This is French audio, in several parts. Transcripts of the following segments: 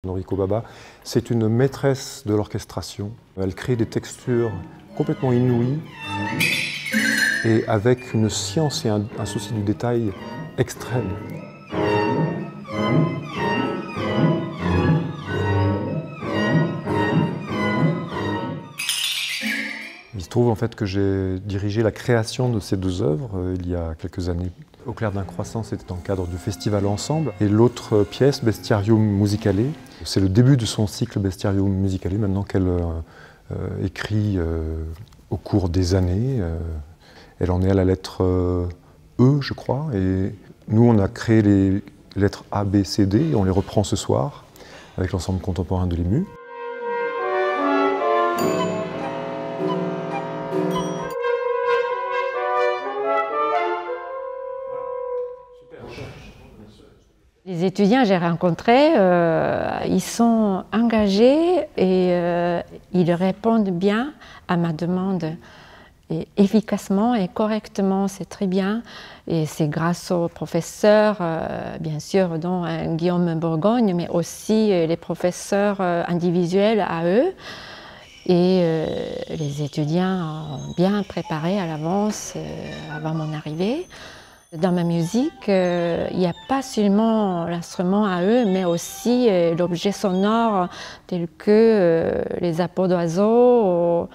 Noriko Baba, c'est une maîtresse de l'orchestration. Elle crée des textures complètement inouïes et avec une science et un souci du détail extrême. Il se trouve en fait que j'ai dirigé la création de ces deux œuvres il y a quelques années. Au clair d'un croissant, c'était dans le cadre du festival Ensemble. Et l'autre pièce, Bestiarium Musicale, c'est le début de son cycle Bestiarium Musicale, maintenant qu'elle écrit au cours des années. Elle en est à la lettre E, je crois. Et nous, on a créé les lettres A, B, C, D, et on les reprend ce soir avec l'ensemble contemporain de l'EMU. Les étudiants que j'ai rencontrés, ils sont engagés et ils répondent bien à ma demande. Et efficacement et correctement, c'est très bien. Et c'est grâce aux professeurs, bien sûr, dont Guillaume Bourgogne, mais aussi les professeurs individuels à eux. Et les étudiants ont bien préparé à l'avance, avant mon arrivée. Dans ma musique, il n'y a pas seulement l'instrument à eux, mais aussi l'objet sonore tel que les appels d'oiseaux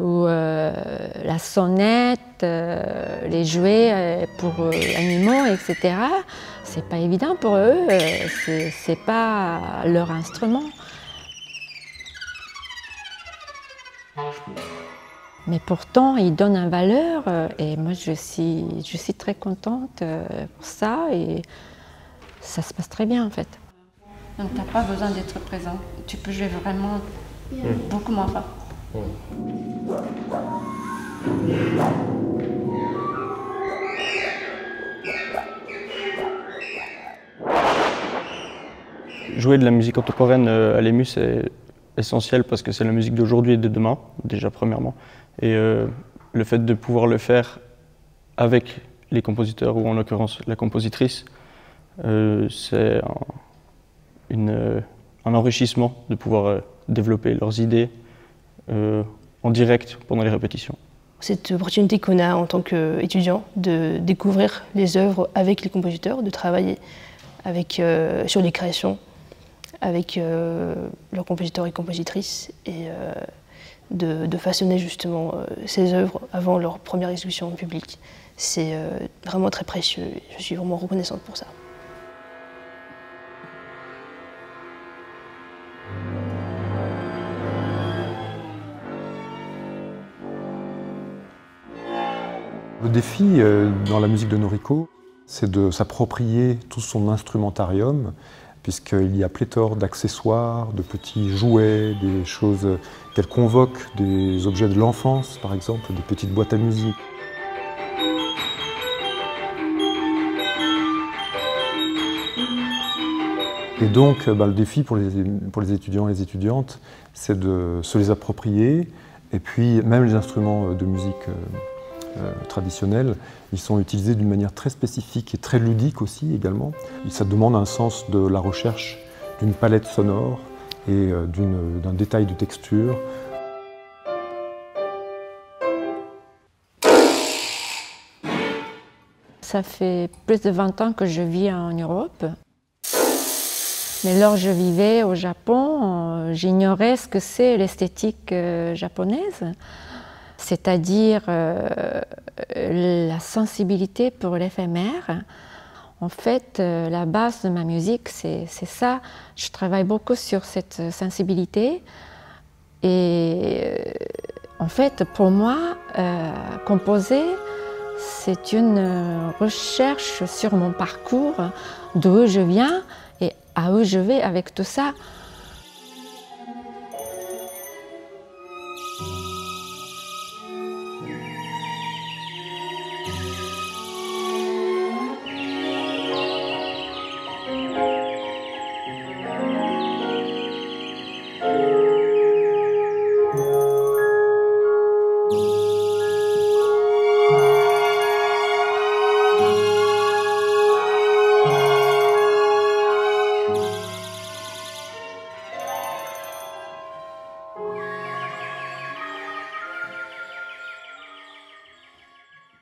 ou la sonnette, les jouets pour animaux, etc. C'est pas évident pour eux, c'est pas leur instrument. Mais pourtant, ils donnent une valeur et moi, je suis très contente pour ça et ça se passe très bien en fait. Donc, tu n'as pas besoin d'être présent. Tu peux jouer vraiment beaucoup moins fort. Jouer de la musique contemporaine à l'EMU, c'est essentiel parce que c'est la musique d'aujourd'hui et de demain, déjà premièrement. Et le fait de pouvoir le faire avec les compositeurs, ou en l'occurrence la compositrice, c'est un enrichissement de pouvoir développer leurs idées en direct pendant les répétitions. Cette opportunité qu'on a en tant qu'étudiant de découvrir les œuvres avec les compositeurs, de travailler avec, sur les créations avec leurs compositeurs et compositrices et de façonner justement ces œuvres avant leur première exécution en public. C'est vraiment très précieux et je suis vraiment reconnaissante pour ça. Le défi dans la musique de Noriko, c'est de s'approprier tout son instrumentarium, puisqu'il y a pléthore d'accessoires, de petits jouets, des choses qu'elle convoque, des objets de l'enfance par exemple, des petites boîtes à musique. Et donc le défi pour les étudiants et les étudiantes, c'est de se les approprier, et puis même les instruments de musique traditionnels, ils sont utilisés d'une manière très spécifique et très ludique aussi également. Et ça demande un sens de la recherche d'une palette sonore et d'un détail de texture. Ça fait plus de 20 ans que je vis en Europe. Mais lorsque je vivais au Japon, j'ignorais ce que c'est l'esthétique japonaise. C'est-à-dire la sensibilité pour l'éphémère. En fait, la base de ma musique, c'est ça. Je travaille beaucoup sur cette sensibilité. Et en fait, pour moi, composer, c'est une recherche sur mon parcours, d'où je viens et à où je vais avec tout ça.